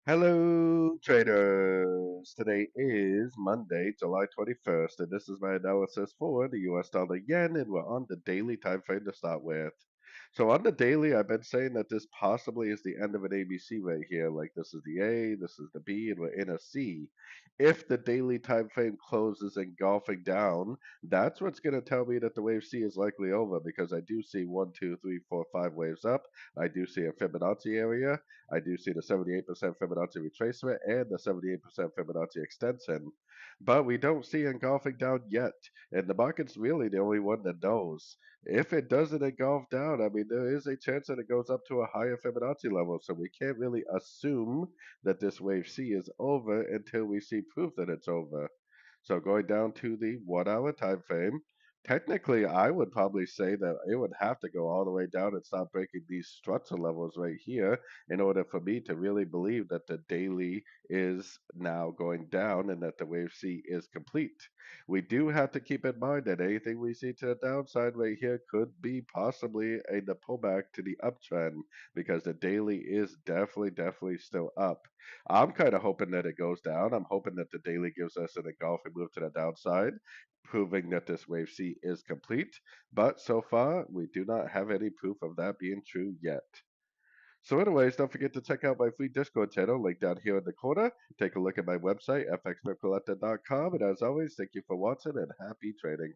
Hello, traders. Today is Monday, July 21st, and this is my analysis for the US dollar yen, and we're on the daily time frame to start with. So on the daily, I've been saying that this possibly is the end of an ABC right here. Like this is the A, this is the B, and we're in a C. If the daily time frame closes engulfing down, that's what's going to tell me that the wave C is likely over because I do see one, two, three, four, five waves up. I do see a Fibonacci area. I do see the 78% Fibonacci retracement and the 78% Fibonacci extension, but we don't see engulfing down yet, and the market's really the only one that knows. If it doesn't engulf down, I mean, there is a chance that it goes up to a higher Fibonacci level, so we can't really assume that this wave C is over until we see proof that it's over. So going down to the 1 hour time frame, technically I would probably say that it would have to go all the way down and start breaking these structure levels right here in order for me to really believe that the daily is now going down and that the wave C is complete. We do have to keep in mind that anything we see to the downside right here could be possibly a pullback to the uptrend because the daily is definitely still up. I'm kind of hoping that it goes down. I'm hoping that the daily gives us an engulfing move to the downside, proving that this wave C is complete. But so far, we do not have any proof of that being true yet. So anyways, don't forget to check out my free Discord channel, link down here in the corner. Take a look at my website, fxpipcollector.com. And as always, thank you for watching and happy trading.